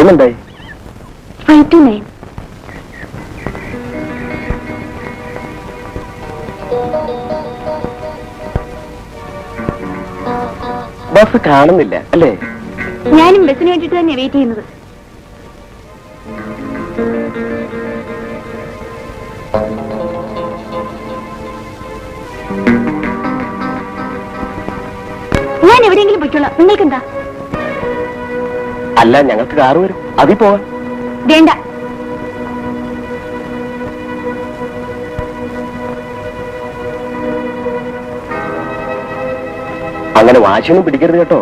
Time എന്തായി? 5 to 9. Bus കാണുന്നില്ല അല്ലേ? ഞാനും ബസ്സിന് വേണ്ടിട്ട് തന്നെ വെയിറ്റ് ചെയ്യുന്നത്. ഞാൻ എവിടെയെങ്കിലും പൊയ്ക്കോളാം. നിങ്ങൾക്കെന്താ? അല്ല, ഞങ്ങൾക്ക് കാറ് വരും, അതിൽ പോവാം. വേണ്ട. അങ്ങനെ വാശിയൊന്നും പിടിക്കരുത് കേട്ടോ.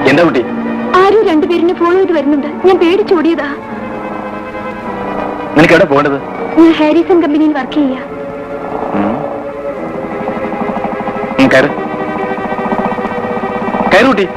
എന്താ കുട്ടി? ആരോ രണ്ടുപേരിനെ ഫോളോ ചെയ്ത് വരുന്നുണ്ട്. ഞാൻ പേടിച്ചോടിയതാ. നിനക്ക് എവിടെ പോകേണ്ടത്? ഞാൻ ഹാരിസൺ കമ്പനിയിൽ വർക്ക് ചെയ്യാ. കയറി കുട്ടി.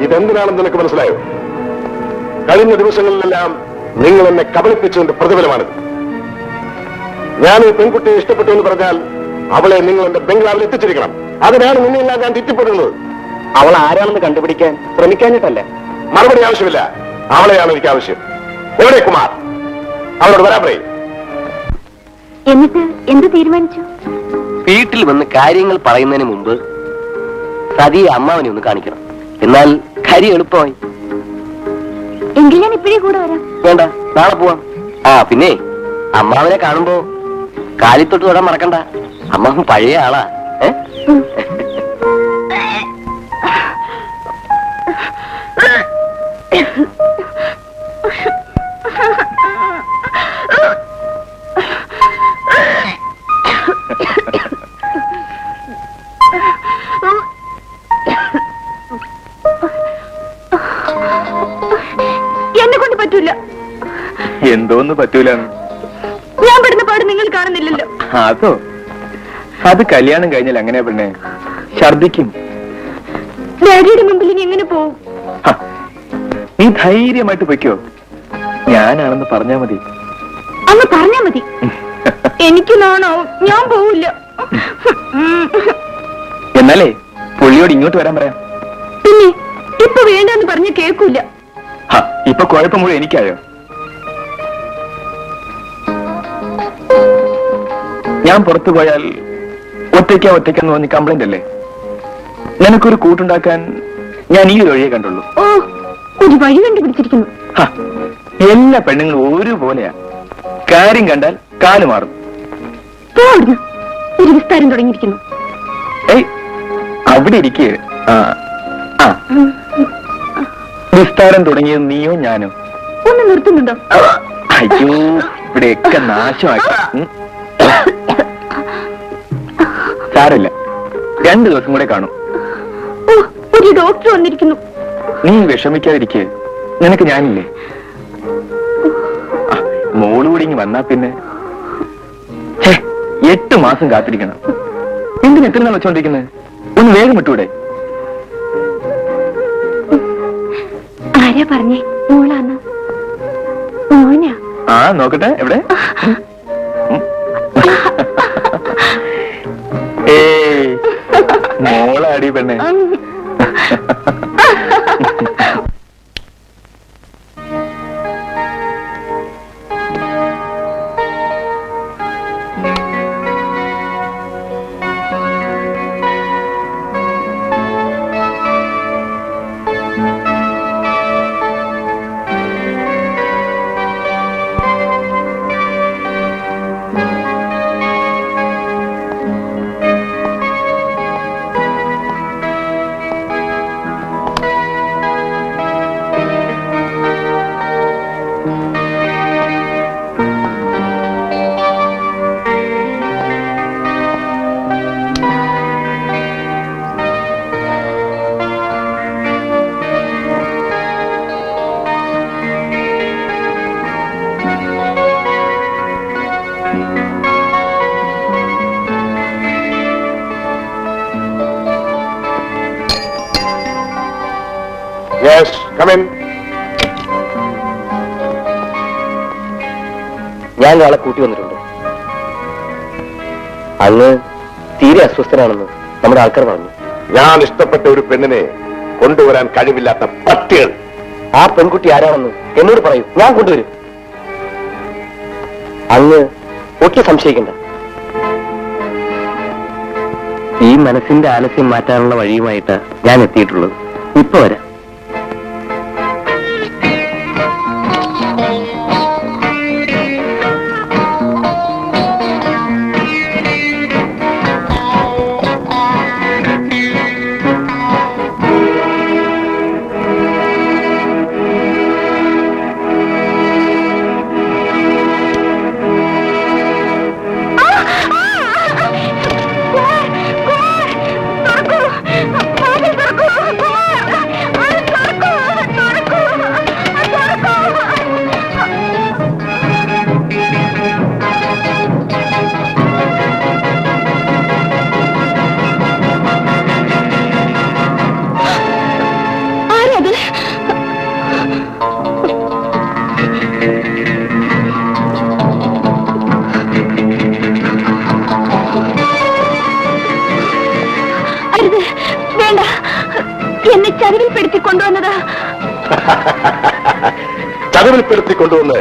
ഇതെന്തിനാണെന്ന് നിനക്ക് മനസ്സിലായോ? കഴിഞ്ഞ ദിവസങ്ങളിലെല്ലാം നിങ്ങൾ എന്നെ കബളിപ്പിച്ചതിന്റെ പ്രതിഫലമാണിത്. ഞാൻ ഈ പെൺകുട്ടിയെ ഇഷ്ടപ്പെട്ടു എന്ന് പറഞ്ഞാൽ അവളെ നിങ്ങൾ എന്റെ ബംഗ്ലാവിൽ എത്തിച്ചിരിക്കണം. അതിനാണ് നിന്നെല്ലാം ഞാൻ തെറ്റിപ്പെടുന്നത്. അവൾ ആരാണെന്ന് കണ്ടുപിടിക്കാൻ ശ്രമിക്കാനിട്ടല്ല. മറുപടി ആവശ്യമില്ല. അവളെയാണ് എനിക്ക് ആവശ്യം. എവിടെ കുമാർ? അവളോട് വരാൻ പറയും. എന്നിട്ട് എന്ത് തീരുമാനിച്ചു? വീട്ടിൽ വന്ന് കാര്യങ്ങൾ പറയുന്നതിന് മുമ്പ് സതിയെ അമ്മാവനെ ഒന്ന് കാണിക്കണം. എന്നാൽ കാര്യം എളുപ്പമായി. എങ്കിൽ ഞാൻ ഇപ്പോഴേ കൂടെ വരാം. വേണ്ട, നാളെ പോവാം. പിന്നെ അമ്മാവനെ കാണുമ്പോ കാലിത്തൊട്ട് തൊടാൻ മറക്കണ്ട. അമ്മാവൻ പഴയ ആളാ. എന്നെ കൊണ്ട് പറ്റൂല. എന്തോന്ന് പറ്റൂല? ഞാൻ പെടുന്ന പാട് നിങ്ങൾ കാണുന്നില്ലല്ലോ. അതോ? അത് കല്യാണം കഴിഞ്ഞാൽ അങ്ങനെ പെണ്ണെ ഛർദിക്കും. ഡാഡിയുടെ മുമ്പിൽ ഇനി എങ്ങനെ പോവും? നീ ധൈര്യമായിട്ട് പൊയ്ക്കോ. ഞാനാണെന്ന് പറഞ്ഞാ മതി. അങ്ങ് പറഞ്ഞാ മതി. എനിക്ക് നാണാവും. ഞാൻ പോവില്ല. എന്നാലേ പുള്ളിയോട് ഇങ്ങോട്ട് വരാൻ പറയാം. പിന്നെ ഇപ്പൊ വേണ്ടെന്ന് പറഞ്ഞ് കേൾക്കൂല. ഇപ്പൊ കുഴപ്പം മുഴുവൻ എനിക്കായോ? ഞാൻ പുറത്തു പോയാൽ ഒറ്റയ്ക്കെന്ന് പറഞ്ഞ് കംപ്ലൈന്റ് അല്ലേ? നിനക്കൊരു കൂട്ടുണ്ടാക്കാൻ ഞാൻ ഈ ഒരു വഴിയെ കണ്ടുള്ളൂ. ഓ, ഒരു വഴി കണ്ടുപിടിച്ചിരിക്കുന്നു. എല്ലാ പെണ്ണുങ്ങളും ഒരുപോലെയാ. കാര്യം കണ്ടാൽ കാല് മാറും. ഒരു വിസ്താരം തുടങ്ങിയിരിക്കുന്നു. ഏയ്, അവിടെ ഇരിക്കേ. വിസ്താരം തുടങ്ങിയത് നീയോ ഞാനോ? ഒന്ന് നിർത്തുന്നുണ്ടോ? അയ്യോ, ഇവിടെയൊക്കെ നാശമാക്കി. സാരമില്ല, 2 ദിവസം കൂടെ കാണും. ഓ, ഒരു ഡോക്ടർ വന്നിരിക്കുന്നു. നീ വിഷമിക്കാതിരിക്കെ, നിനക്ക് ഞാനില്ലേ. മോള് കൂടി ഇങ്ങ് വന്നാ പിന്നെ 8 മാസം കാത്തിരിക്കണം. എന്തിന് എത്ര നാൾ വെച്ചോണ്ടിരിക്കുന്നത്? ഒന്ന് വേഗം വിട്ടൂടെ? ആരാ പറഞ്ഞേ മോളാന്ന്? മോനാ? ആ, നോക്കട്ടെ എവിടെ. ഏയ്, മോളാടി പെണ്ണെ. Yes, come in. ഞാൻ ഒരാളെ കൂട്ടി വന്നിട്ടുണ്ട്. അങ്ങ് തീരെ അസ്വസ്ഥനാണെന്ന് നമ്മുടെ ആൾക്കാർ പറഞ്ഞു. ഞാൻ ഇഷ്ടപ്പെട്ട ഒരു പെണ്ണിനെ കൊണ്ടുവരാൻ കഴിവില്ലാത്ത പട്ടികൾ. ആ പെൺകുട്ടി ആരാണെന്ന് എന്നോട് പറയൂ, ഞാൻ കൊണ്ടുവരും. അങ്ങ് ഒട്ടും സംശയിക്കണ്ട. ഈ മനസ്സിന്റെ ആലസ്യം മാറ്റാനുള്ള വഴിയുമായിട്ട് ഞാൻ എത്തിയിട്ടുള്ളത്. ഇപ്പൊ വരാം. എന്നെ ചതിവിൽപ്പെടുത്തി കൊണ്ടുവന്നത്. ചതിവിൽപ്പെടുത്തി കൊണ്ടുവന്ന്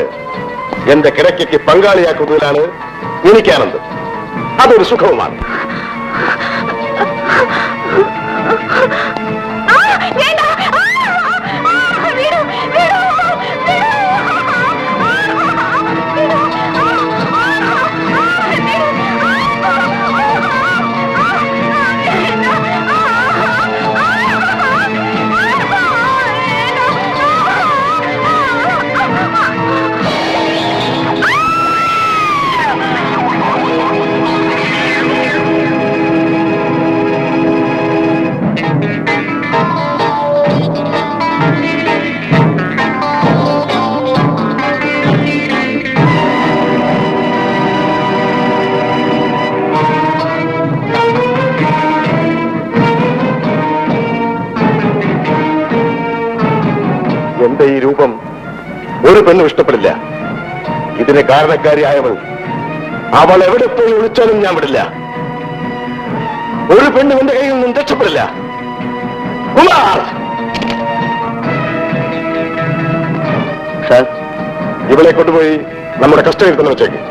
എന്റെ കിടക്കയ്ക്ക് പങ്കാളിയാക്കുന്നതിലാണ് എനിക്ക് ആനന്ദം. അതൊരു സുഖവുമാണ്. എന്റെ ഈ രൂപം ഒരു പെണ്ണും ഇഷ്ടപ്പെടില്ല. ഇതിന് കാരണക്കാരിയായവൾ അവൾ എവിടെ പോയി ഒളിച്ചാലും ഞാൻ വിടില്ല. ഒരു പെണ്ണും എന്റെ കയ്യിൽ നിന്നും രക്ഷപ്പെടില്ല. കുമാർ, സാർ, ഇവളെ കൊണ്ടുപോയി നമ്മുടെ കസ്റ്റഡിയിൽ തന്നെ വെച്ചേക്ക്.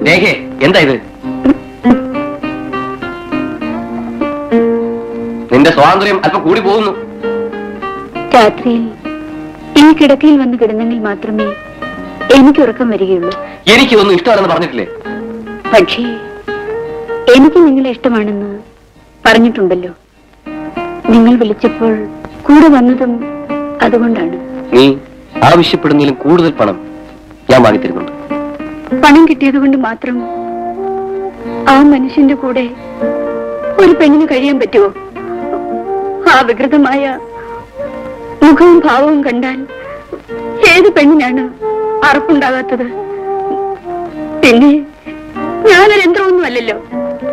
ലേഖേ, എന്താ ഇത്? നിന്റെ സ്വാതന്ത്ര്യം അല്പം കൂടി പോകുന്നു. രാത്രിയിൽ ഈ കിടക്കയിൽ വന്ന് കിടന്നെങ്കിൽ മാത്രമേ എനിക്ക് ഉറക്കം വരികയുള്ളൂ. എനിക്ക് ഒന്നും ഇഷ്ടമല്ലെന്ന് പറഞ്ഞിട്ടില്ലേ? പക്ഷേ എനിക്ക് നിങ്ങളെ ഇഷ്ടമാണെന്ന് പറഞ്ഞിട്ടുണ്ടല്ലോ. നിങ്ങൾ വിളിച്ചപ്പോൾ കൂടെ വന്നതും അതുകൊണ്ടാണ്. നീ ആവശ്യപ്പെടുന്നതിലും കൂടുതൽ പണം ഞാൻ വാങ്ങിത്തരുന്നുണ്ട്. പണം കിട്ടിയത് കൊണ്ട് മാത്രം ആ മനുഷ്യന്റെ കൂടെ ഒരു പെണ്ണിന് കഴിയാൻ പറ്റുമോ? ആ വികൃതമായ മുഖവും ഭാവവും കണ്ടാൽ ഏത് പെണ്ണിനാണ് അറപ്പുണ്ടാകാത്തത്? പിന്നെ ഞാനൊരു യന്ത്രമൊന്നുമല്ലല്ലോ.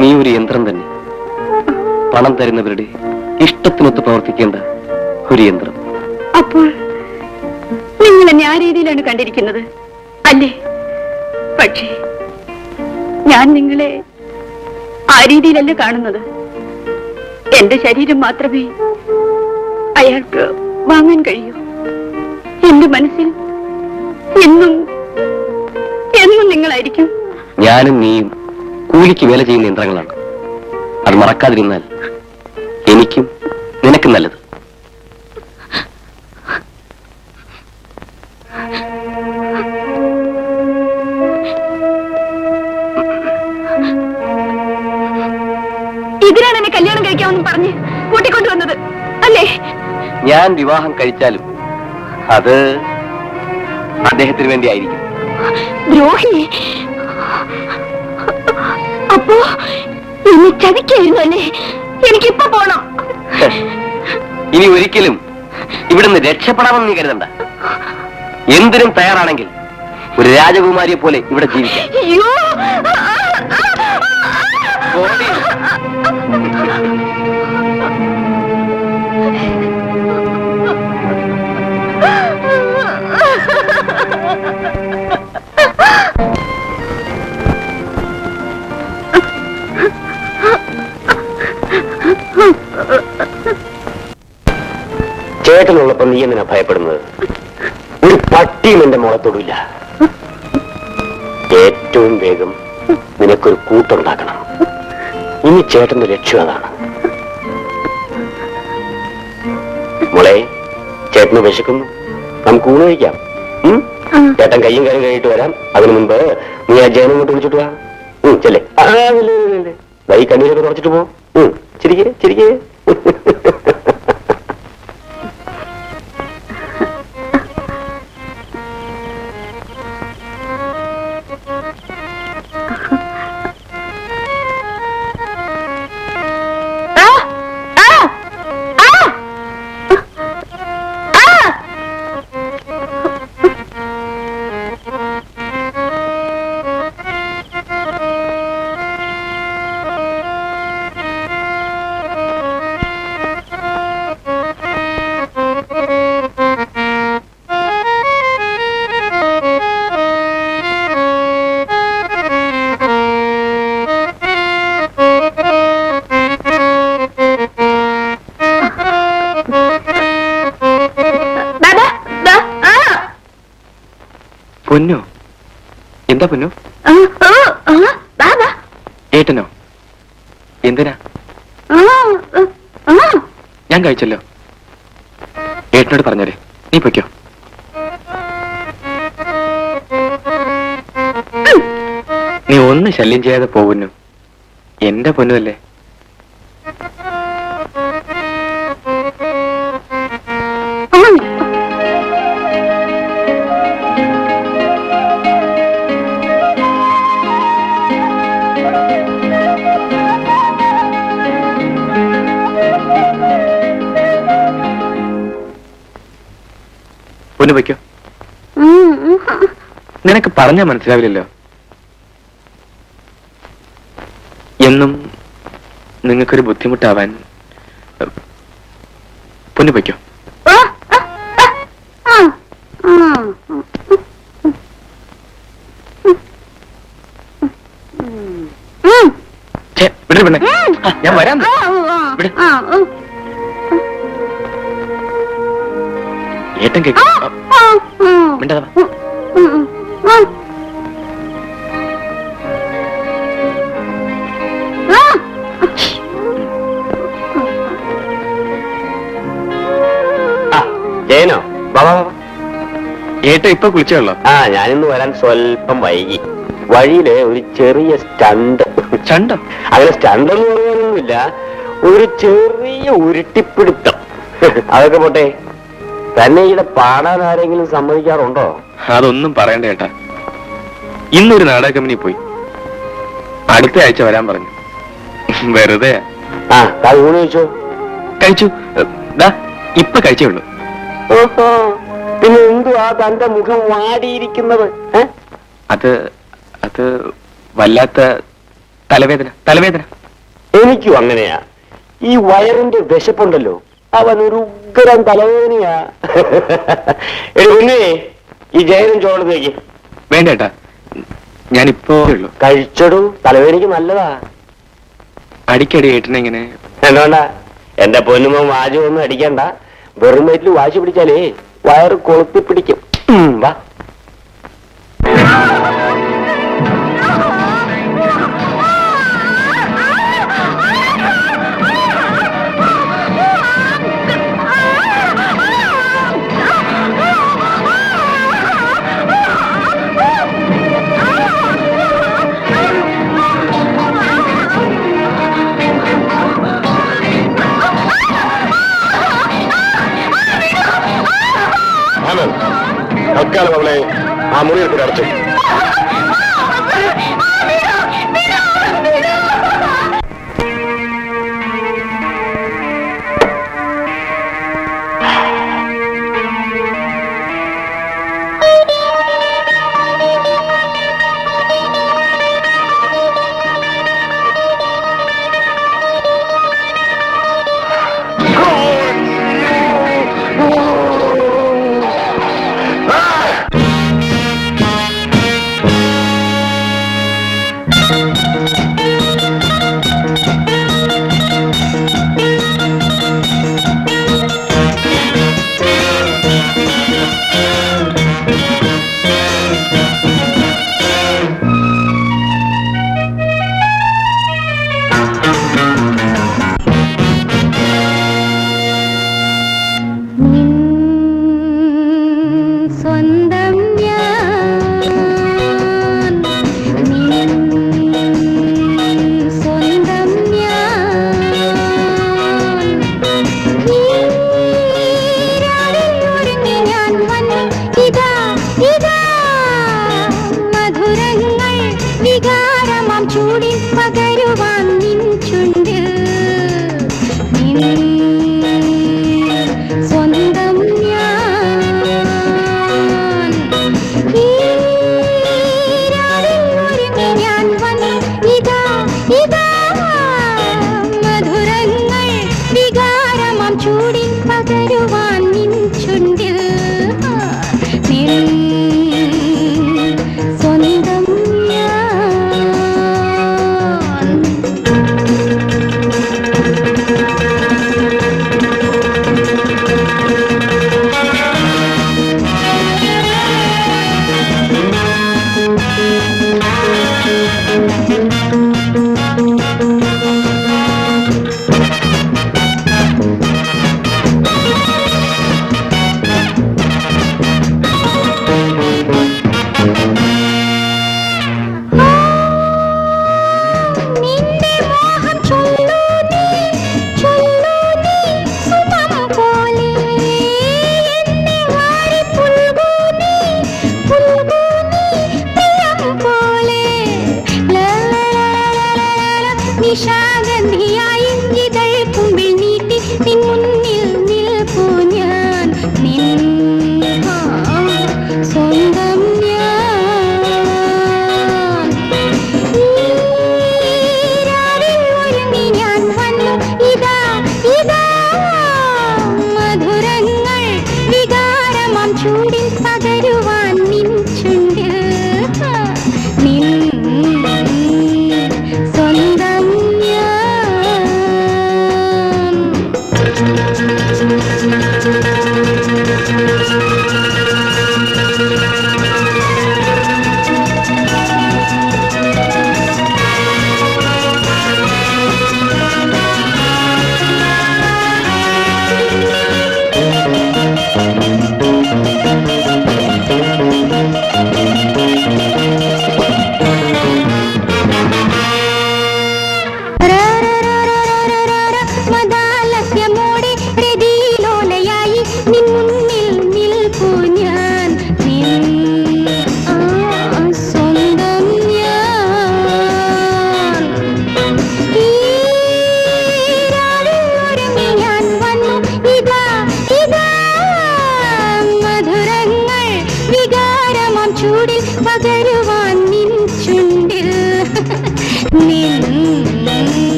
നീ ഒരു യന്ത്രം തന്നെ. പണം തരുന്നവരുടെ ഇഷ്ടത്തിനൊത്ത് പ്രവർത്തിക്കേണ്ട ഒരു യന്ത്രം. അപ്പോൾ നിങ്ങൾ എന്നെ ആ രീതിയിലാണ് കണ്ടിരിക്കുന്നത് അല്ലേ? പക്ഷേ ഞാൻ നിങ്ങളെ ആ രീതിയിലല്ല കാണുന്നത്. എന്റെ ശരീരം മാത്രമേ അയാൾക്ക് വാങ്ങാൻ കഴിയൂ. എന്റെ മനസ്സിൽ എന്നും എന്നും നിങ്ങളായിരിക്കും. ഞാനും നീയും കൂലിക്ക് വേല ചെയ്യുന്ന യന്ത്രങ്ങളാണ്. അത് മറക്കാതിരുന്നാൽ എനിക്കും നിനക്കും നല്ലത്. ഇതിനാണ് എന്നെ കല്യാണം കഴിക്കാമെന്ന് പറഞ്ഞ് കൂട്ടിക്കൊണ്ടുവന്നത് അല്ലേ? ഞാൻ വിവാഹം കഴിച്ചാലും അത് അദ്ദേഹത്തിന് വേണ്ടി ആയിരിക്കും. ദ്രോഹി. അപ്പോ എന്നെ ചതിക്കായിരുന്നു അല്ലേ? എനിക്കിപ്പോ പോണം. ഇനി ഒരിക്കലും ഇവിടുന്ന് രക്ഷപ്പെടാമെന്ന് നീ കരുതണ്ട. എന്തിനും തയ്യാറാണെങ്കിൽ ഒരു രാജകുമാരിയെ പോലെ ഇവിടെ ജീവിക്കാം. അയ്യോ, ഓടി. ചേട്ടനുള്ളപ്പോ നീ എന്തിനാ ഭയപ്പെടുന്നത്? ഒരു പട്ടിയും എന്റെ മോളെ തൊടില്ല. ഏറ്റവും വേഗം നിനക്കൊരു കൂട്ടുണ്ടാക്കണം. ഇനി ചേട്ടന്റെ ലക്ഷ്യം അതാണ്. മോളെ, ചേട്ടന് വിശക്കുന്നു, നമുക്ക് ഊണ് കഴിക്കാം. ചേട്ടൻ കയ്യും കാര്യം കഴിഞ്ഞിട്ട് വരാം. അതിനു മുൻപ് നീ ആ ജയനം കൊണ്ട് വിളിച്ചിട്ട് വാ. ചെല്ലേ, ഈ കണ്ണീരൊക്കെ തുടച്ചിട്ട് പോ. ചിരിക്കേ ചിരിക്കേ. പൊന്നോ, എന്താ പൊന്നോ? ഏട്ടനോ? എന്തിനാ? ഞാൻ കഴിച്ചല്ലോ. ഏട്ടനോട് പറഞ്ഞേ, നീ പൊയ്ക്കോ. നീ ഒന്ന് ശല്യം ചെയ്യാതെ പോകുന്നു. എന്റെ പൊന്നുമല്ലേ. പൊന്നു വയ്ക്കോ. നിനക്ക് പറഞ്ഞാ മനസ്സിലാവില്ലല്ലോ. എന്നും നിങ്ങൾക്കൊരു ബുദ്ധിമുട്ടാവാൻ. പൊന്നു വയ്ക്കോ. വിടരുത് പെണ്ണെ, ഞാൻ വരാം. ഏട്ടൻ കേൾക്കും. മിണ്ടാതെ വാ. ജയനോ വാ വാ വാ. ഏട്ട ഇപ്പൊ കുളിച്ചേയുള്ളോ? ആ ഞാനിന്ന് വരാൻ സ്വല്പം വൈകി. വഴിയില് ഒരു ചെറിയ സ്റ്റണ്ട്. ചണ്ടോ? അങ്ങനെ സ്റ്റണ്ട് എന്ന് പറയാനൊന്നുമില്ല, ഒരു ചെറിയ ഉരുട്ടിപ്പിടുത്തം. അതൊക്കെ പോട്ടെ, തന്നെ ഇവിടെ പാടാൻ ആരെങ്കിലും സമ്മതിക്കാറുണ്ടോ? അതൊന്നും പറയണ്ട ഏട്ടാ. ഇന്നൊരു നാടക കമ്പനി പോയി, അടുത്ത ആഴ്ച വരാൻ പറഞ്ഞു. വെറുതെ ആ താ ഊണ് ചോദിച്ചോ? കഴിച്ചു. ദാ ഇപ്പൊ കഴിച്ചേ ഉള്ളൂ. ഓഹോ, പിന്നെ എന്തുവാ തന്റെ മുഖം വാടിയിരിക്കുന്നത്? അത് അത് വല്ലാത്ത തലവേദന. തലവേദന എനിക്കും അങ്ങനെയാ. ഈ വയറിന്റെ വിശപ്പുണ്ടല്ലോ, അവൻ ഒരു ഉഗ്രം തലവേദനയാ. പിന്നെ ഈ ജയനും ചോളത്തേക്ക് വേണ്ട ഏട്ടാ, ഞാനിപ്പോ ഉള്ളൂ. കഴിച്ചടൂ, തലവേദനയ്ക്ക് നല്ലതാ. അടിക്കടി ഏട്ടനെങ്ങനെ? വേണ്ട, എന്റെ പൊന്നുമോൻ വാചകമൊന്നും അടിക്കണ്ട. വെറും വയറ്റിൽ വാശി പിടിച്ചാലേ വയറ് കൊളുത്തി പിടിക്കും. വാ. ആനന്ദ്, തൽക്കാലം അവളെ ആ മുറിയിൽ കൂടെ അടച്ചു. സ്വന്തം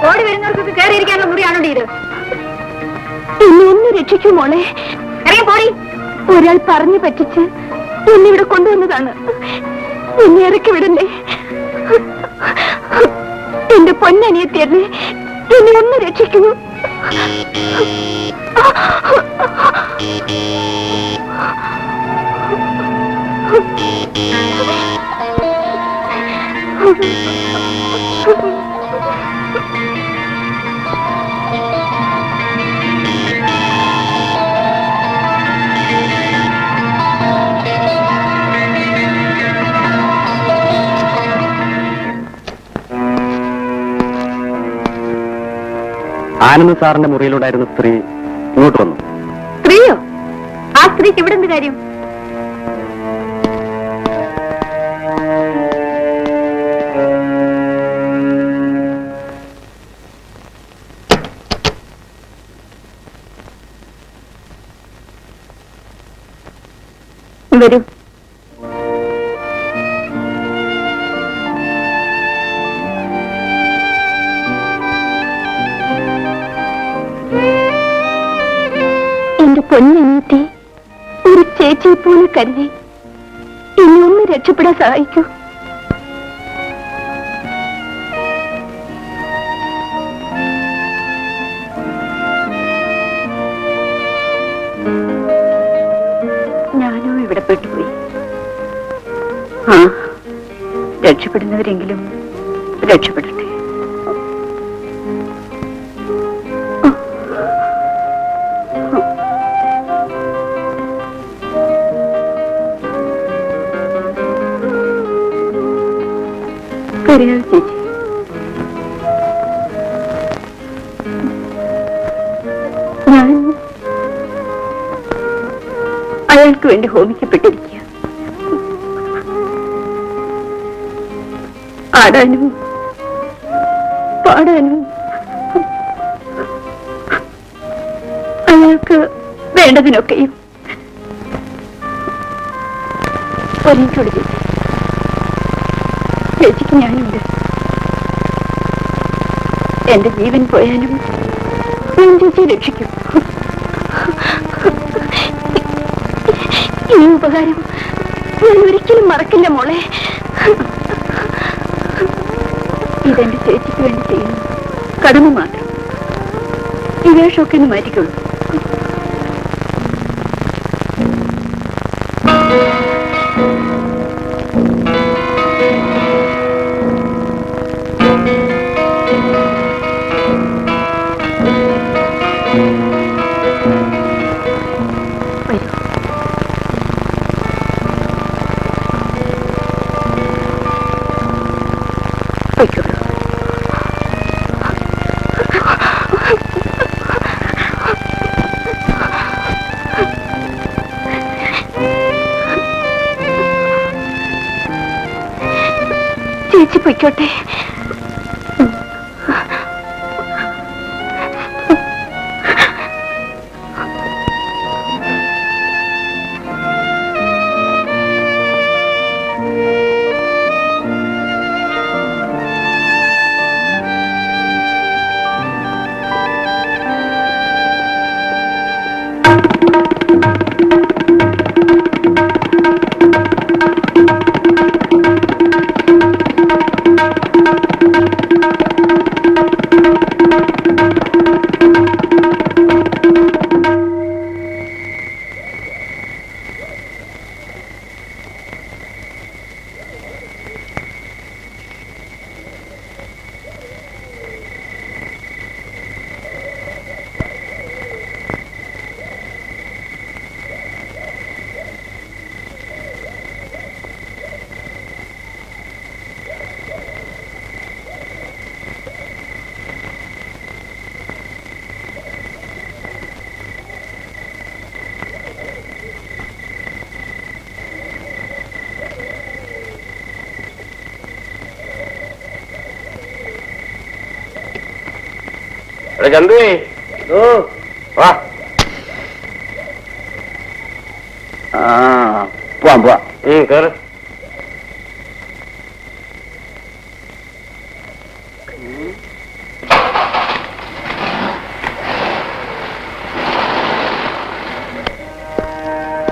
ഓടി വരുന്നവർക്കൊക്കെ കയറിയിരിക്കാനുള്ള മുറിയാണോ ഇത്? എന്നെ ഒന്ന് രക്ഷിക്കൂ മോളെ. ഇറങ്ങി പോടി. ഒരാൾ പറഞ്ഞു പറ്റിച്ച് എന്നെ ഇവിടെ കൊണ്ടുവന്നതാണ്. എന്നെ ഇറക്കി വിടല്ലേ. എന്റെ പൊന്നനിയത്തിയല്ലേ, എന്നെ ഒന്ന് രക്ഷിക്കൂ. ആനന്ദ് സാറിന്റെ മുറിയിലുണ്ടായിരുന്ന സ്ത്രീ ഇങ്ങോട്ട് വന്നു. സ്ത്രീയോ? ആ സ്ത്രീക്ക് ഇവിടെ എന്ത് കാര്യം? വരൂ. എന്റെ പൊന്നനിയത്തി, ഒരു ചേച്ചിയെ പോലെ കരുതി എന്നെ ഒന്ന് രക്ഷപ്പെടാൻ സഹായിക്കൂ. ഞാനോ ഇവിടെ പെട്ടുപോയി. രക്ഷപ്പെടുന്നവരെങ്കിലും രക്ഷപ്പെടട്ടെ. കരയാതെ ചേച്ചി. ഞാൻ അയാൾക്ക് വേണ്ടി ഹോമിക്കപ്പെട്ടിരിക്കുക. ആടാനും പാടാനും അയാൾക്ക് വേണ്ടതിനൊക്കെയും ഒരുമിച്ചോട് ചേച്ചി. ചേച്ചിക്ക് ഞാനുണ്ട്. എന്റെ ജീവൻ പോയാലും ഞാൻ ചേച്ചിയെ രക്ഷിക്കും. ഈ ഉപകാരം ഞാൻ ഒരിക്കലും മറക്കില്ല മോളെ. ഇതെന്റെ ചേച്ചിക്ക് വേണ്ടി ചെയ്യുന്നു. കടമ മാത്രം. ഈ വേഷമൊക്കെ ഒന്ന് മാറ്റിക്കൊള്ളൂ. ചേച്ചി പൊയ്ക്കോട്ടെ. ചന്തുവേ, വാ. പോവാം പോവാം. കേറ്.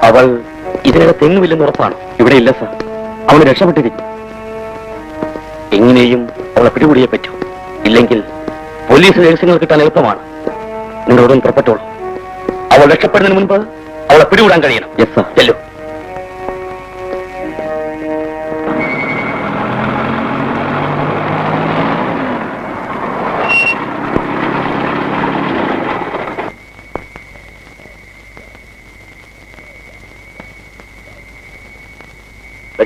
അവൾ ഇതിനകത്ത് എങ്ങുമില്ലെന്ന് ഉറപ്പാണ്. ഇവിടെ ഇല്ല സാർ, അവൾ രക്ഷപ്പെട്ടിരിക്കും. എങ്ങനെയും അവളെ പിടികൂടിയേ പറ്റൂ. ഇല്ലെങ്കിൽ പോലീസ് രഹസ്യങ്ങൾ കിട്ടാൻ എളുപ്പമാണ്. നിങ്ങൾ ഉടൻ പുറപ്പെട്ടോളൂ. അവൾ രക്ഷപ്പെടുന്നതിന് മുൻപ് അവളെ പിടികൂടാൻ കഴിയണം. യെസ് സാർ, ചെല്ലു.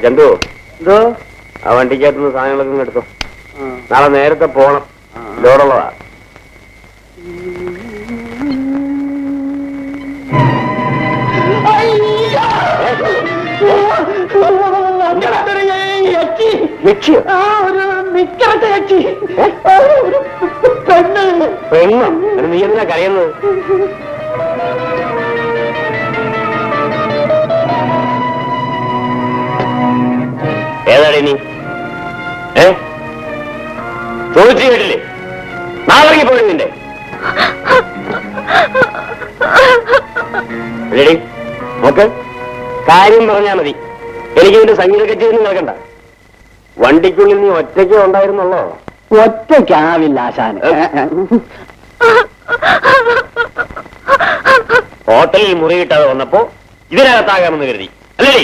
ചന്തു, എന്തോ ആ വണ്ടിക്കകത്തുനിന്ന് സാധനങ്ങളൊക്കെ എടുത്തോ. നാളെ നേരത്തെ പോണം, ലോഡുള്ളതാ. പെണ്ണോ? നീ എന്തിനാ കരയുന്നത്? ഏതാടി നീ? ചോദിച്ചു കേട്ടില്ലേ? നാളെ പോയി നിന്റെ റെഡി നോക്ക്. കാര്യം പറഞ്ഞാ മതി. എനിക്ക് നിന്റെ സംഗീത കച്ചേരി നടക്കണ്ട. വണ്ടിക്കുള്ളിൽ നീ ഒറ്റയ്ക്ക് ഉണ്ടായിരുന്നുള്ളോ? ഒറ്റയ്ക്കാവില്ല ആശാന്. ഹോട്ടലിൽ മുറി കിട്ടാതെ വന്നപ്പോ ഇതിനകത്താകാമെന്ന് കരുതി അല്ലേ?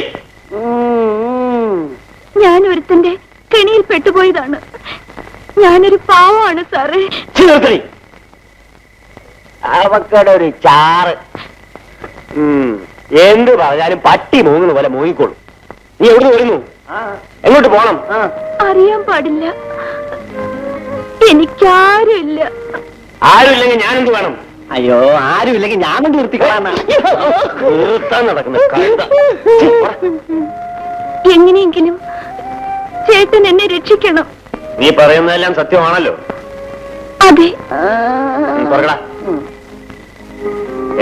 ഞാൻ ഒരുത്തന്റെ കെണിയിൽ പെട്ടുപോയതാണ്. ഞാനൊരു പാവമാണ് സാറേ. അവക്കടെ ഒരു ചാറ്. എന്ത് പറഞ്ഞാലും പട്ടി മൂങ്ങുന്ന പോലെ മൂങ്ങിക്കോളൂ. നീ എവിടെ വരുന്നു? എങ്ങോട്ട് പോണം? അറിയാൻ പാടില്ല. എനിക്കാരുമില്ല. ആരുമില്ലെങ്കിൽ ഞാനെന്ത് വേണം? അയ്യോ, ആരുമില്ലെങ്കിൽ ഞാൻ കൊണ്ട് നിർത്തിക്കളാണ്. നിർത്താൻ നടക്കുന്ന എങ്ങനെയെങ്കിലും ചേട്ടൻ എന്നെ രക്ഷിക്കണം. നീ പറയുന്നതെല്ലാം സത്യമാണല്ലോ? അതെ. പറയടാ.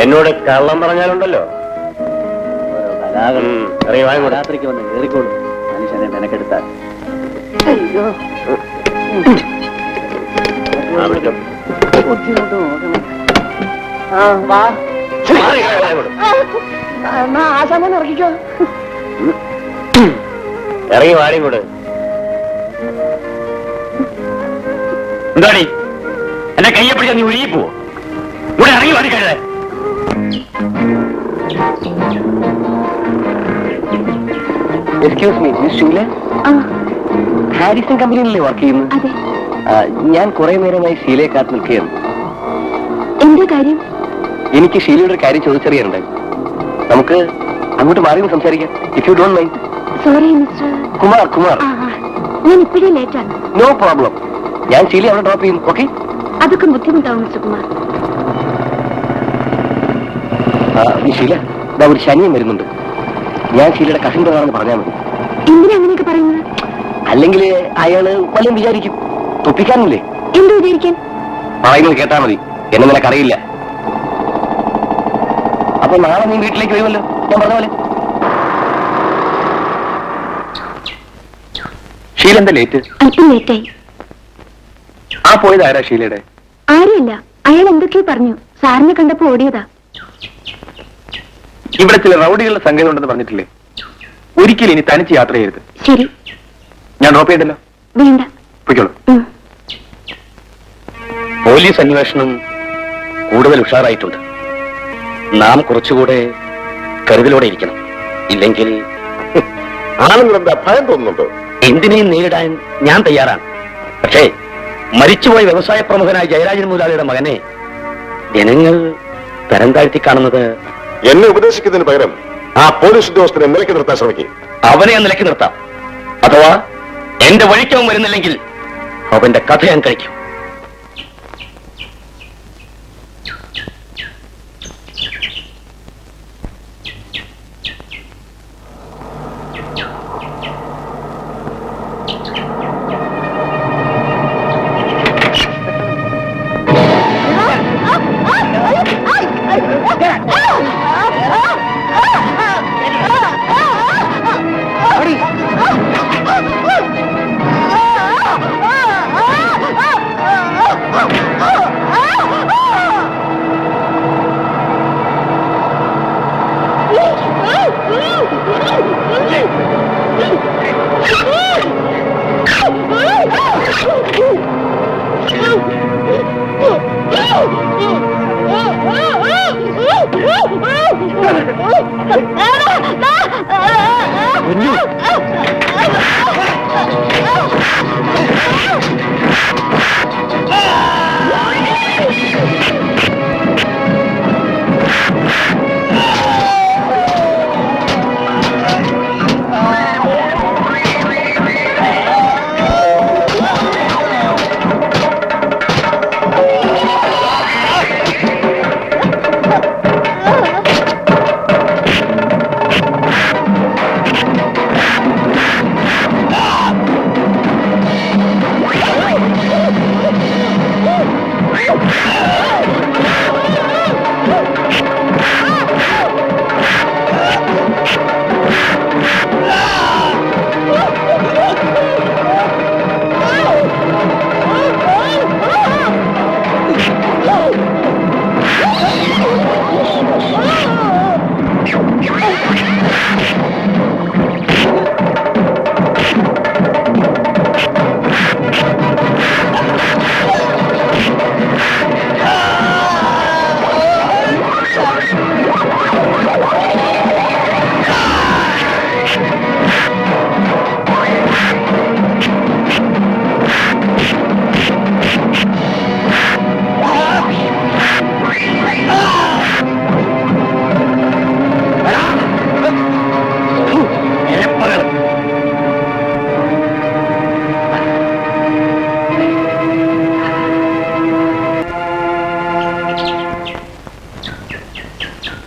എന്നോട് കള്ളം പറഞ്ഞാലുണ്ടല്ലോ. രാത്രിക്ക് വന്ന് കയറിക്കോളൂ. മനുഷ്യനെ മെനക്കെടുത്താൽ. ആശാനെ ഇറക്കിക്കോ. ഇറങ്ങി വാടിയും കൂടെ. എന്താടി എന്നെ കയ്യെ പിടിച്ചാ നീ ഒഴുകി പോവോ? ഇവിടെ ഇറങ്ങി വാടി കഴിയേ. Excuse me, miss Sheela, Harrison കമ്പനിയിലല്ലേ വർക്ക് ചെയ്യുന്നത്? അതെ. ഞാൻ കുറെ നേരമായി ഷീലയെ കാത്ത് നിൽക്കുകയാണ്. എന്താ കാര്യം? എനിക്ക് ഷീലയുടെ ഒരു കാര്യം ചോദിച്ചറിയാനുണ്ട്. നമുക്ക് അങ്ങോട്ട് മാറി സംസാരിക്കാം, if you don't mind. Sorry mister Kumar. ഞാൻ ഇപ്പോഴേ ലേറ്റാണ്. No problem. ഞാൻ ഷീല അവിടെ ഡ്രോപ്പ് ചെയ്യും. ഓക്കെ? അതൊക്കെ ബുദ്ധിമുട്ടാവും മിസ്റ്റർ കുമാർ. ഷീല, ഒരു ശനിയും വരുന്നുണ്ട്. ഞാൻ ഷീലയുടെ കസിൻ ബ്രദറാണെന്ന് പറഞ്ഞാൽ മതി. എന്തിനാ അങ്ങനെയൊക്കെ പറയുന്നത്? അല്ലെങ്കിൽ അയാള് വല്ലതും വിചാരിക്കും. തൊപ്പിക്കാനില്ലേ? എന്ത് വിചാരിക്കാൻ? പറയുന്നത് കേട്ടാ മതി. എന്നെ നിനക്കറിയില്ല. അപ്പൊ നാളെ നീ വീട്ടിലേക്ക് വരുമല്ലോ, ഞാൻ പറഞ്ഞ പോലെ. ഷീല എന്താ ലേറ്റ്? അല്പം ലേറ്റായി. ആ പോയത് ആരാ ഷീലയുടെ? ആരുമില്ല. അയാൾ എന്തൊക്കെയോ പറഞ്ഞു. സാറിനെ കണ്ടപ്പോ ഓടിയതാ. ഇവിടെ ചില റൗഡികളുടെ സംഗതി ഉണ്ടെന്ന് പറഞ്ഞിട്ടില്ലേ? ഒരിക്കലും ഇനി തനിച്ച് യാത്ര ചെയ്യരുത്. ശരി. ഞാൻ ഡ്രോപ്പ് ചെയ്തല്ലോ. വേണ്ട. പൊയ്ക്കോളൂ. പോലീസ് അന്വേഷണം കൂടുതൽ ഉഷാറായിട്ടുണ്ട്. നാം കുറച്ചുകൂടെ കരുതലോടെ ഇരിക്കണം. ഇല്ലെങ്കിൽ ആണെന്നെന്താ ഭയം തോന്നുന്നുണ്ടോ? എന്തിനേയും നേരിടാൻ ഞാൻ തയ്യാറാണ്. പക്ഷേ മരിച്ചുപോയ വ്യവസായ പ്രമുഖനായ ജയരാജൻ മുതലാളിയുടെ മകനെ ജനങ്ങൾ തരം താഴ്ത്തി കാണുന്നത്. എന്നെ ഉപദേശിക്കുന്നതിന് പകരം ആ പോലീസ് ഉദ്യോഗസ്ഥനെ നിലയ്ക്ക് നിർത്താൻ ശ്രമിക്കും. അവനെ നിലയ്ക്ക് നിർത്താം. അഥവാ എന്റെ വഴിക്കവൻ വരുന്നില്ലെങ്കിൽ അവന്റെ കഥ ഞാൻ കഴിക്കും.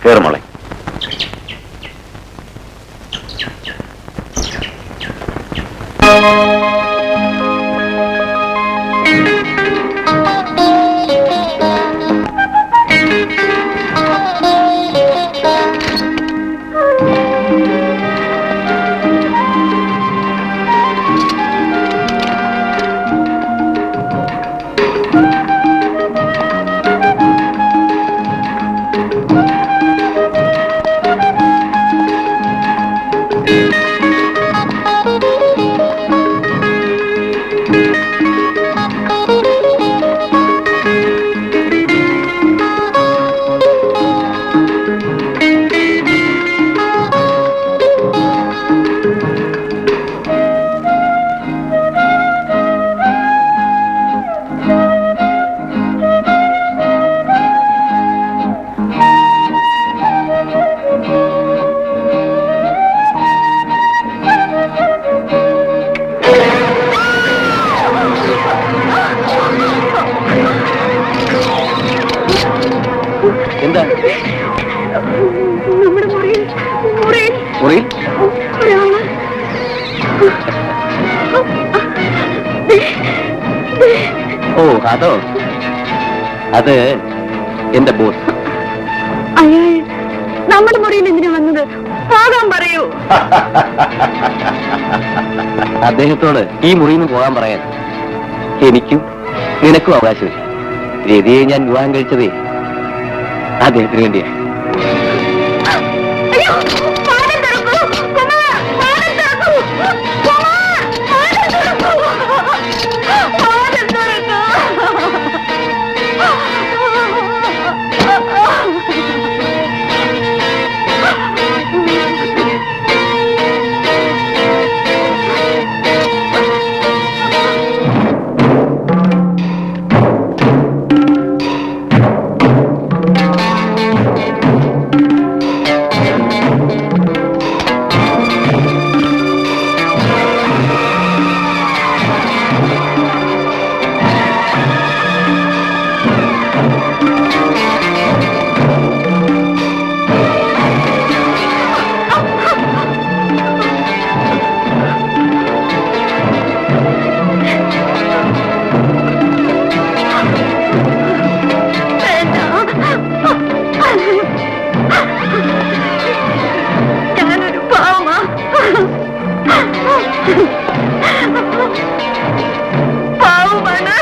കേറുമോളെ. എന്താ നമ്മുടെ മുറിയിൽ മുറിയിൽ മുറിയിൽ ഒരാള് ഓ അതോ, അത് എന്റെ ബോസ്. അയാൾ നമ്മുടെ മുറിയിൽ എന്തിനാ വന്നത്? പോകാൻ പറയൂ. അദ്ദേഹത്തോട് ഈ മുറിയിൽ നിന്ന് പോകാൻ പറയാൻ എനിക്കും നിനക്കും അവകാശമില്ല. രതിയെ ഞാൻ വിവാഹം കഴിച്ചതേ അദ്ദേഹത്തിന് വേണ്ടിയാ. അയ്യോ, വാതിൽ തുറക്കൂ. കുമാർ, വാതിൽ തുറക്കൂ. കുമാർ, വാതിൽ തുറക്കൂ. വാതിൽ തുറക്കൂ. ഞാനൊരു പാവമാ. പാവമാണ്.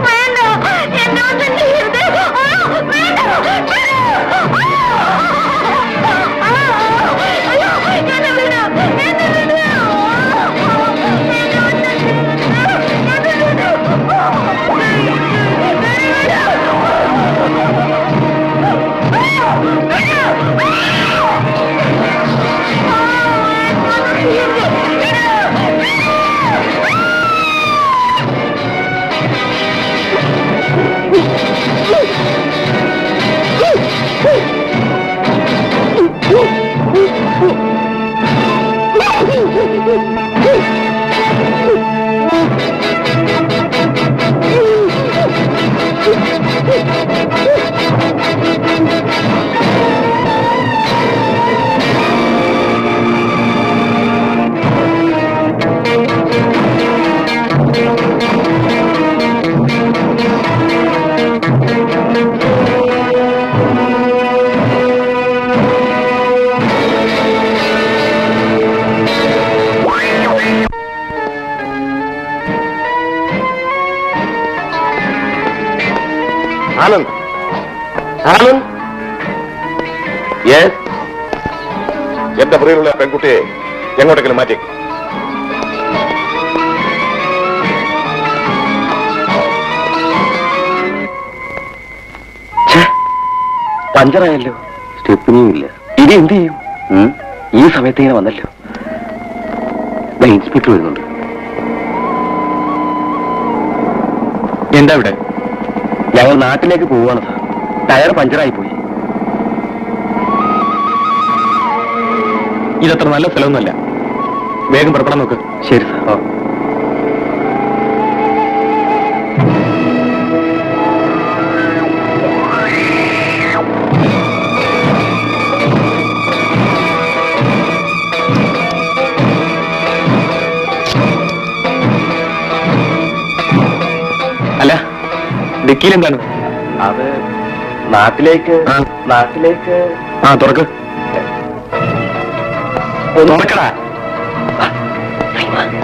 വേണ്ട, എന്നെ ഒന്നും ചെയ്യരുത്. വേണ്ട, എന്നെ വിടൂ, എന്നെ വിടൂ. ആനന്ദ്, ആനന്ദ്, യെസ്, എന്റെ മുറിയിലുള്ള പെൺകുട്ടിയെ എങ്ങോട്ടെങ്കിലും മാറ്റി. പഞ്ചറായല്ലോ. സ്റ്റെപ്പിനിയും ഇല്ല. ഇനി എന്ത് ചെയ്യും? ഈ സമയത്ത് ഇങ്ങനെ വന്നല്ലോ. ഇൻസ്പെക്ടർ വരുന്നുണ്ട്. എന്താ ഇവിടെ? ഞങ്ങൾ നാട്ടിലേക്ക് പോവുകയാണ് സാർ. ടയർ പഞ്ചറായി പോയി. ഇതത്ര നല്ല സ്ഥലമൊന്നുമല്ല. വേഗം പുറപ്പെടാൻ നോക്ക്. ശരി സാർ. ഡിക്കിയിൽ എന്താണ്? അത് നാട്ടിലേക്ക് ആ. നാട്ടിലേക്ക് ആ തുറക്ക്. തുറക്കടാ. നാട്ടിലേക്ക്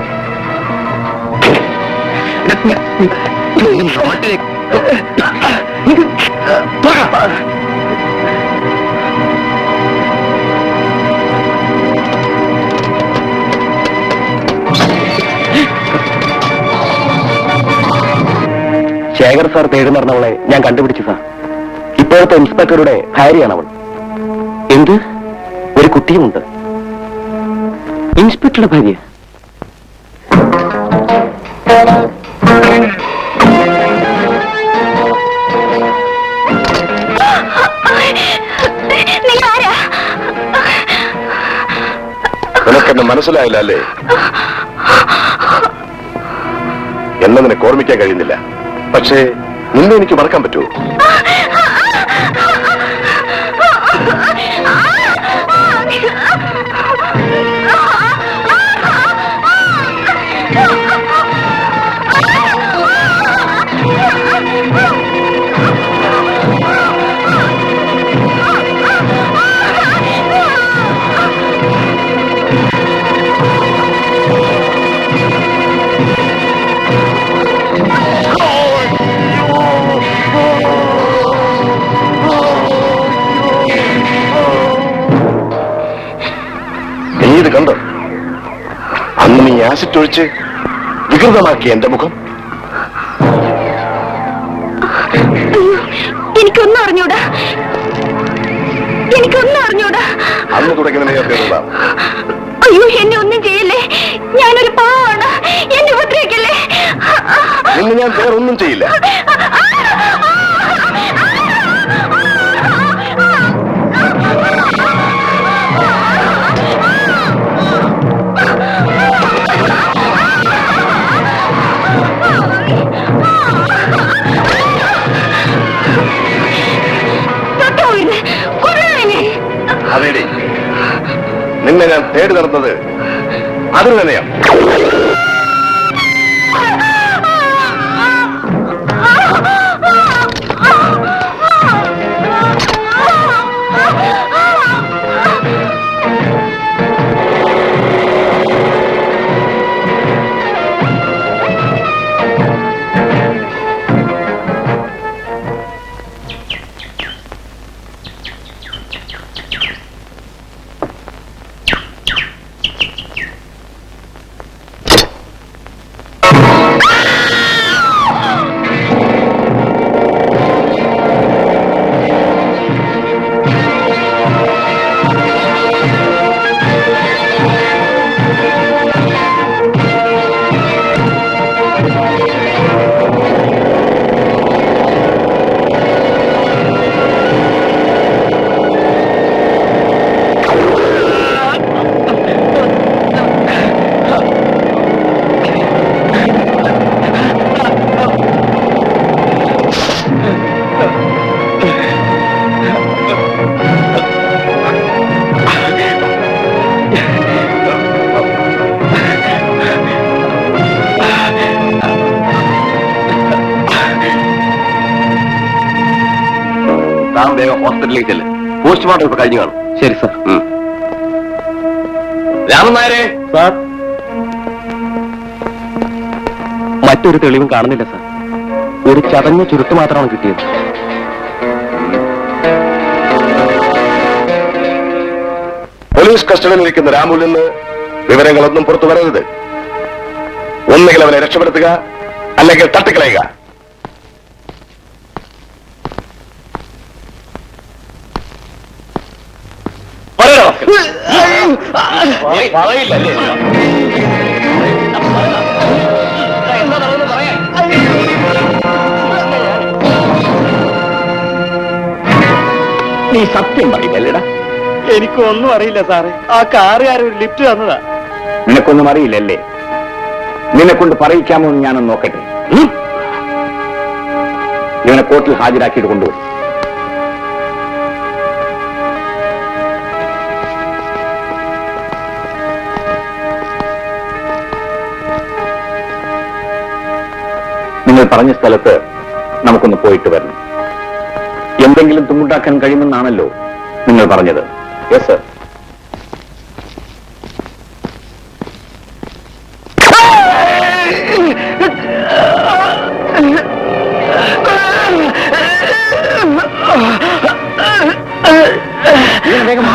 തുറക്ക. ശേഖർ സാർ തേടുന്ന പറഞ്ഞവളെ ഞാൻ കണ്ടുപിടിച്ചു സാർ. ഇപ്പോഴത്തെ ഇൻസ്പെക്ടറുടെ ഭാര്യയാണ് അവൾ. എന്ത്? ഒരു കുട്ടിയുമുണ്ട്. ഇൻസ്പെക്ടറുടെ ഭാര്യ? നീ ആരാ? നിനക്കെന്നെ മനസ്സിലായില്ല അല്ലേ? എന്നെ നിനക്ക് ഓർമ്മിക്കാൻ കഴിയുന്നില്ല. പക്ഷേ നിന്നെ എനിക്ക് മറക്കാൻ പറ്റുമോ? നീ ഇത് കണ്ടോ? അന്ന് നീ ആസിഡ് ഒഴിച്ച് വികൃതമാക്കിയ എന്റെ മുഖം. എനിക്കൊന്നും അറിഞ്ഞൂടാ. എനിക്കൊന്നും അറിഞ്ഞൂടാ. അന്ന് തുടങ്ങി നിന്നെ അയ്യോ, എന്നെ ഒന്നും ചെയ്യല്ലേ. ഞാനൊരു പാവാണ്. എന്നെ ഉപദ്രവിക്കല്ലേ. ഇന്ന് ഞാൻ വേറൊന്നും ചെയ്യില്ല. അതേടി, നിന്നെ ഞാൻ തേടി നടന്നത് അതിന് തന്നെയാണ്. താൻ വേഗം ഹോസ്പിറ്റലിലേക്ക് ചെല്ല്. പോസ്റ്റ്മോർട്ടം ഇപ്പൊ കഴിഞ്ഞു കാണും. ശരി സാർ. രാമൻ നായരെ. സാർ, മറ്റൊരു തെളിവും കാണുന്നില്ല സാർ. ഒരു ചതഞ്ഞ ചുരുട്ട് മാത്രമാണ് കിട്ടിയത്. പോലീസ് കസ്റ്റഡിയിലിരിക്കുന്ന രാമുൽ നിന്ന് വിവരങ്ങളൊന്നും പുറത്തു വരരുത്. ഒന്നുകിൽ അവനെ രക്ഷപ്പെടുത്തുക, അല്ലെങ്കിൽ തട്ടിക്കളയുക. പറയില്ലല്ലേ? നീ സത്യം പറയില്ലല്ലേടാ? എനിക്കൊന്നും അറിയില്ല സാറേ. ആ കാറുകാരൻ ഒരു ലിഫ്റ്റ് തന്നതാ. നിനക്കൊന്നും അറിയില്ലല്ലേ? നിന്നെ കൊണ്ട് പറയിക്കാമോ എന്ന് ഞാനൊന്ന് നോക്കട്ടെ. ഇവനെ കോർട്ടിൽ ഹാജരാക്കിയിട്ട് കൊണ്ടുപോയി. നിങ്ങൾ പറഞ്ഞ സ്ഥലത്ത് നമുക്കൊന്ന് പോയിട്ട് വരണം. എന്തെങ്കിലും തുമ്മുണ്ടാക്കാൻ കഴിയുമെന്നാണല്ലോ നിങ്ങൾ പറഞ്ഞത്. Yes sir. വേഗം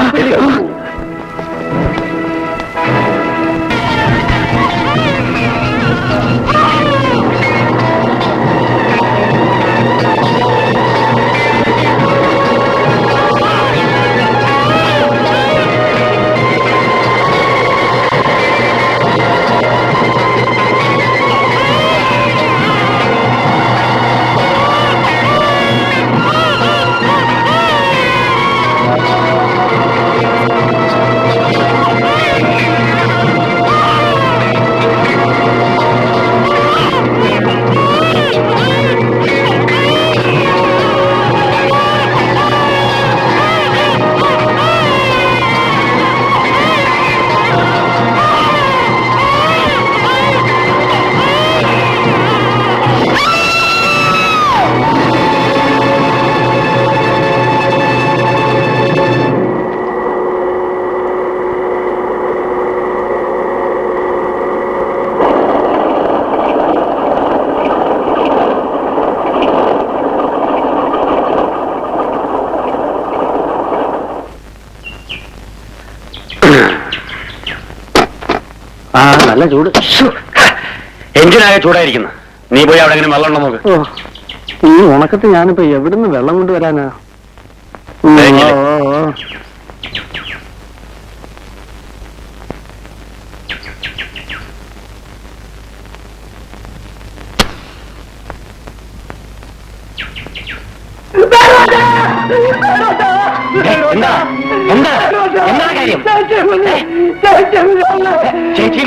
നല്ല ചൂട്. എഞ്ചിനാകെ ചൂടായിരിക്കുന്നു. നീ പോയി അവിടെ എങ്ങനെ വെള്ളം ഉണ്ടോ നോക്ക്. ഈ ഉണക്കത്ത് ഞാനിപ്പോ എവിടുന്ന് വെള്ളം കൊണ്ടുവരാനാ? തേങ്ങില്ലേ? എന്താ എന്താ എന്താ കാര്യം? ചേച്ചി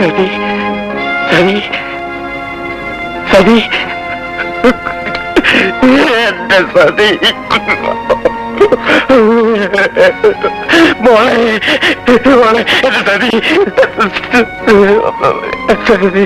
സതി സതി സതി എന്റെ സതി മോളെ മോളെ എന്റെ സതി സതി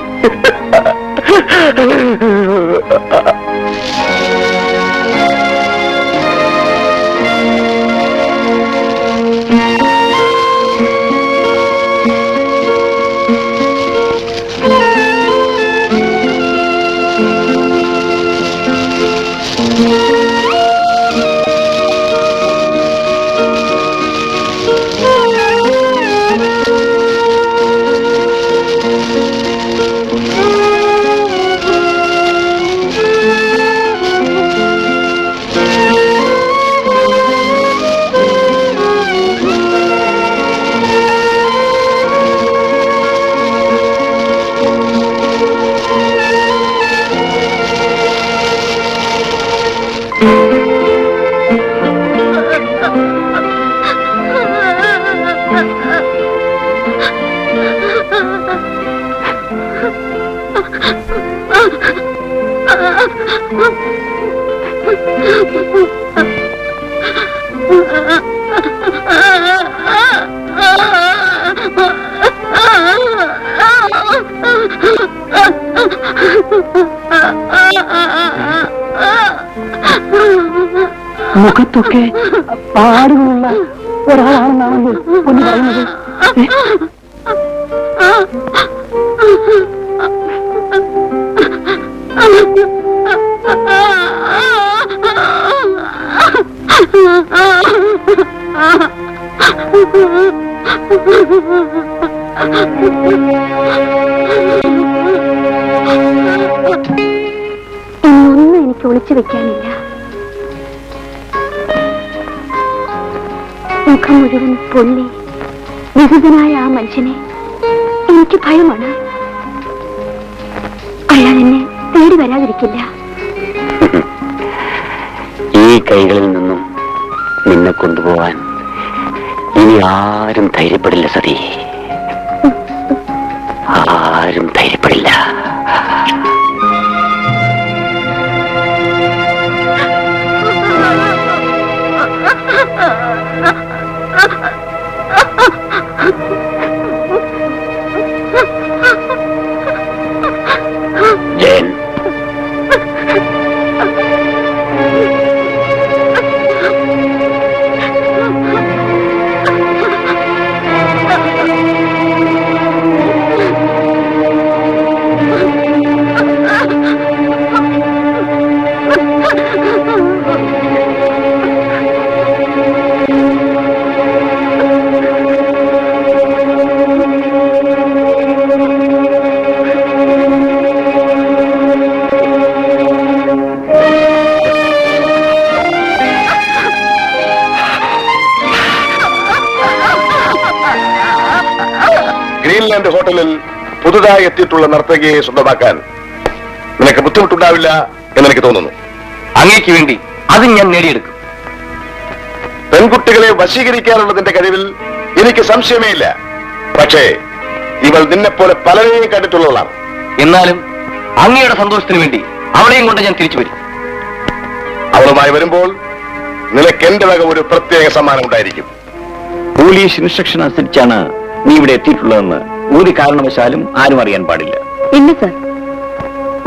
മുഖത്തൊക്കെ പാടുകളുള്ള ഒരാളാണെന്നാണല്ലോ ഒന്ന് പറയുന്നത്. ഇന്നൊന്നും എനിക്ക് ഒളിച്ചു വെക്കാനില്ല. മുഖം മുഴുവൻ പൊള്ളി വികൃതനായ ആ മനുഷ്യനെ എനിക്ക് ഭയമാണ്. അയാൾ എന്നെ തേടി വരാതിരിക്കില്ല. ഈ കൈകളിൽ നിന്നും നിന്നെ കൊണ്ടുപോവാൻ ഇനി ആരും ധൈര്യപ്പെടില്ല സതി. ആരും ധൈര്യം ഗ്രീൻലാൻഡ് ഹോട്ടലിൽ പുതുതായി എത്തിയിട്ടുള്ള നർത്തകിയെ സ്വന്തമാക്കാൻ നിനക്ക് ബുദ്ധിമുട്ടുണ്ടാവില്ല എന്നെനിക്ക് തോന്നുന്നു. അങ്ങേക്ക് വേണ്ടി അത് ഞാൻ നേടിയെടുക്കും. പെൺകുട്ടികളെ വശീകരിക്കാനുള്ളതിന്റെ കഴിവിൽ എനിക്ക് സംശയമേ ഇല്ല. പക്ഷേ ഇവൾ നിന്നെപ്പോലെ പലരെയും കണ്ടിട്ടുള്ളതാണ്. എന്നാലും അങ്ങയുടെ സന്തോഷത്തിന് വേണ്ടി അവളെയും കൊണ്ട് ഞാൻ തിരിച്ചു വരും. അവളുമായി വരുമ്പോൾ നിനക്ക് എന്റെ വക ഒരു പ്രത്യേക സമ്മാനം ഉണ്ടായിരിക്കും. പോലീസ് ഇൻസ്ട്രക്ഷൻ അനുസരിച്ചാണ് നീ ഇവിടെ എത്തിയിട്ടുള്ളതെന്ന് ഒരു കാരണവശാലും ആരും അറിയാൻ പാടില്ല. ഇല്ല സർ,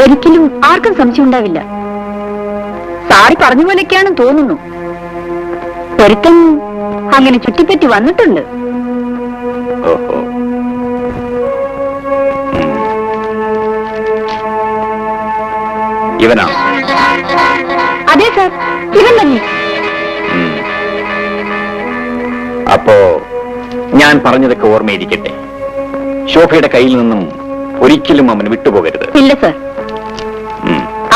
ഒരിക്കലും ആർക്കും സംശയം ഉണ്ടാവില്ല. സാറി പറഞ്ഞ പോലെയൊക്കെയാണെന്ന് തോന്നുന്നു. ഒരുത്തൻ അങ്ങനെ ചുറ്റിപ്പറ്റി വന്നിട്ടുണ്ട്. ഓഹോ. ഇവനാ? അതെ സർ, ഇവൻ തന്നെ. അപ്പോ ഞാൻ പറഞ്ഞതൊക്കെ ഓർമ്മയിരിക്കട്ടെ. ശോഭയുടെ കയ്യിൽ നിന്നും ഒരിക്കലും അവന് വിട്ടുപോകരുത്. ഇല്ല സർ,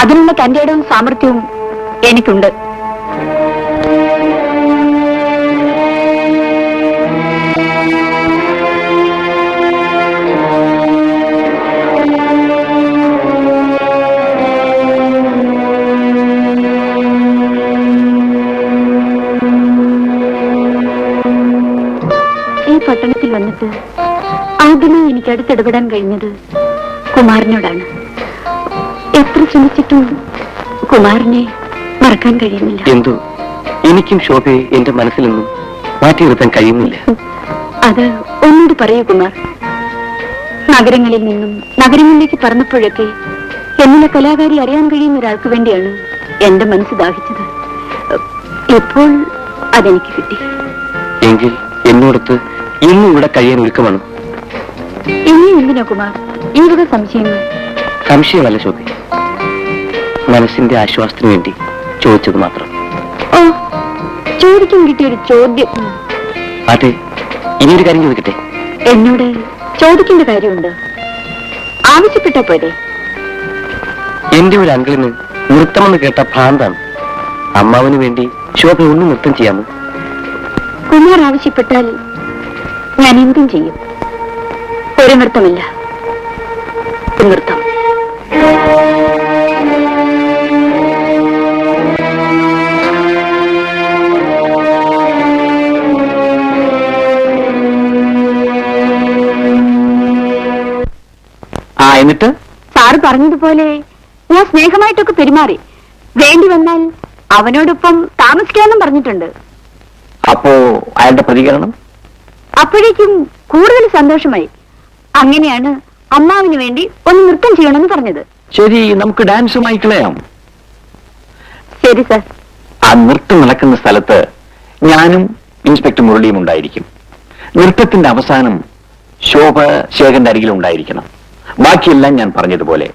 അതിനുള്ള തന്റെ ഇടവും സാമർഥ്യവും എനിക്കുണ്ട്. ഈ പട്ടണത്തിൽ വന്നിട്ട് ആദ്യമേ എനിക്ക് അടുത്തിടപെടാൻ കഴിഞ്ഞത് കുമാരനോടാണ്. എത്ര ശ്രമിച്ചിട്ടും കുമാരനെ മറക്കാൻ കഴിയുന്നില്ല. എന്തോ എനിക്കും ശോഭയെ എന്റെ മനസ്സിൽ നിന്നും മാറ്റി നിർത്താൻ കഴിയുന്നില്ല. അത് ഒന്നുകൂടി പറയൂ കുമാർ. നഗരങ്ങളിൽ നിന്നും നഗരങ്ങളിലേക്ക് പറന്നപ്പോഴൊക്കെ എന്നിലെ കലാകാരി അറിയാൻ കഴിയുന്ന ഒരാൾക്ക് വേണ്ടിയാണ് എന്റെ മനസ്സ് ദാഹിച്ചത്. ഇപ്പോൾ അതെനിക്ക് കിട്ടി. എങ്കിൽ എന്നോടത്ത് ഇന്നും ഇവിടെ കഴിയാൻ ഒരുക്കമാണ്. ഇനിയും എന്തിനാ കുമാർ ഈ വക സംശയങ്ങൾ? സംശയമല്ല ശോഭ, മനസ്സിന്റെ ആശ്വാസത്തിന് വേണ്ടി ചോദിച്ചത് മാത്രം. ഓ, ചോദിക്കാൻ കിട്ടിയൊരു ചോദ്യം. അതെ, ഇനിയൊരു കാര്യം ചോദിക്കട്ടെ? എന്നോട് ചോദിക്കേണ്ട കാര്യമുണ്ട്. ആവശ്യപ്പെട്ട പോലെ. എന്റെ ഒരു അങ്കിളിന് നൃത്തമെന്ന് കേട്ട ഭ്രാന്താണ്. അമ്മാവന് വേണ്ടി ശോഭ ഒന്ന് നൃത്തം ചെയ്യാമോ? കുമാർ ആവശ്യപ്പെട്ടാൽ ഞാൻ എന്തും ചെയ്യും. ഒരു നൃത്തമില്ല, ഒരു നൃത്തം. എന്നിട്ട് സാറ് പറഞ്ഞതുപോലെ ഞാൻ സ്നേഹമായിട്ടൊക്കെ പെരുമാറി. വേണ്ടി വന്നാൽ അവനോടൊപ്പം താമസിക്കാമെന്നും പറഞ്ഞിട്ടുണ്ട്. അപ്പോ അയാളുടെ പ്രതികരണം? അപ്പോഴേക്കും കൂടുതൽ സന്തോഷമായി. അങ്ങനെയാണ് അമ്മാവിന് വേണ്ടി ഒന്ന് നൃത്തം ചെയ്യണമെന്ന് പറഞ്ഞത്. ശരി, നമുക്ക് ഡാൻസുമായി കളയാം. ശരി സർ. ആ നൃത്തം നടക്കുന്ന സ്ഥലത്ത് ഞാനും ഇൻസ്പെക്ടർ മുരളിയും ഉണ്ടായിരിക്കും. നൃത്തത്തിന്റെ അവസാനം ശോഭ ശേഖരന്റെ അരികിൽ ഉണ്ടായിരിക്കണം. ബാക്കിയെല്ലാം ഞാൻ പറഞ്ഞതുപോലെ.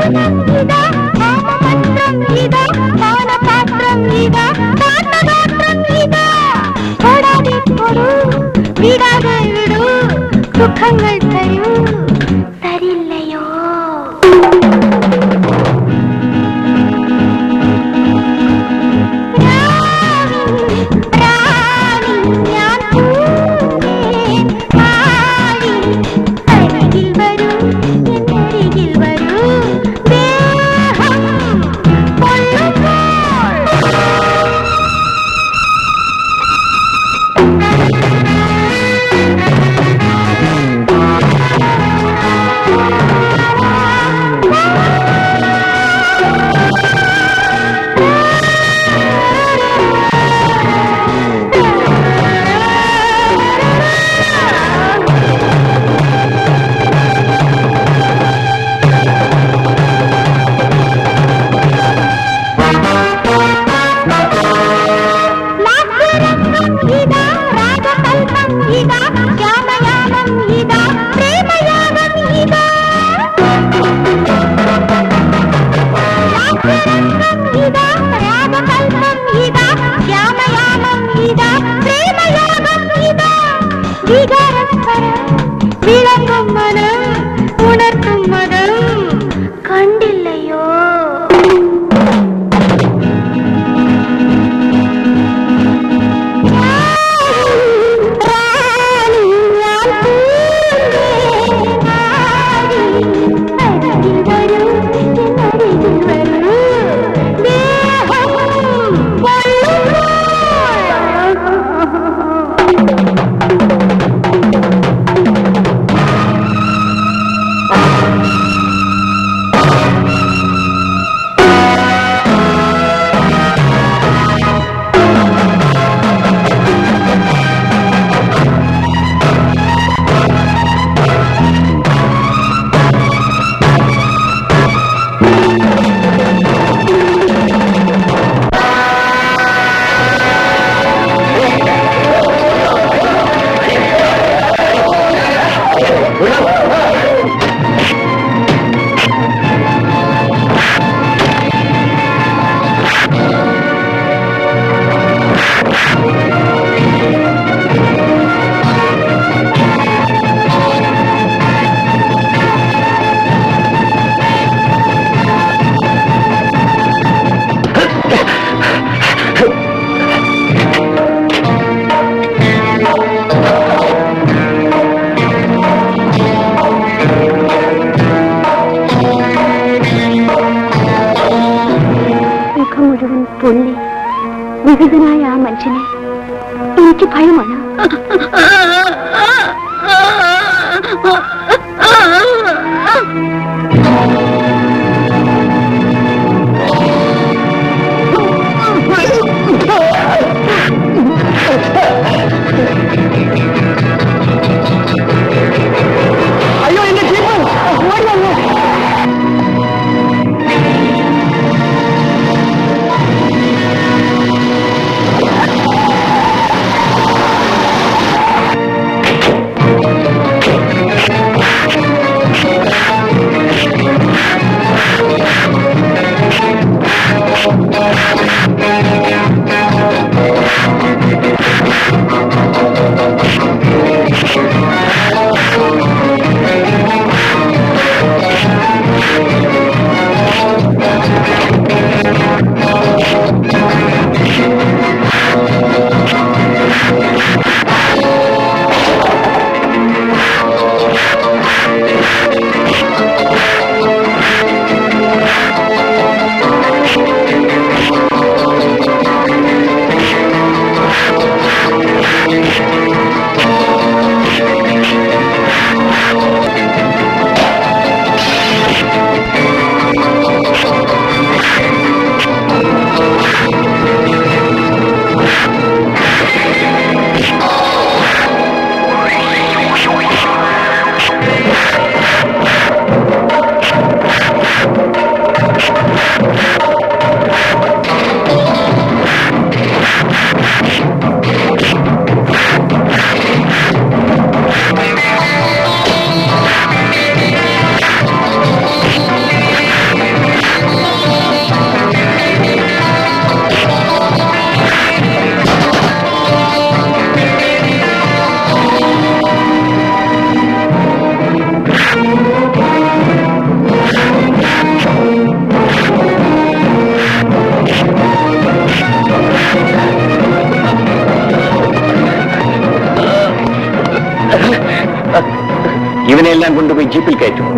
ఇదా నామమంత్రం ఇదా పానపాత్రం ఇదా పాఠగాత్రం ఇదా ഓടാതെ പോരൂ വിടാതെ വിടൂ സുഖങ്ങൾ തരൂ തരില്ലയോ വിളങ്ങും മനം ഉണർത്തും മതം കണ്ടില്ലയോ പൊള്ളി വികൃതനായ ആ മനുഷ്യനെ എനിക്ക് ഭയമാണ്. അയ്യോ എന്റെ ജീവൻ ഓടി വന്നു. ഇവനെല്ലാം കൊണ്ടുപോയി ജീപ്പിൽ കയറ്റും.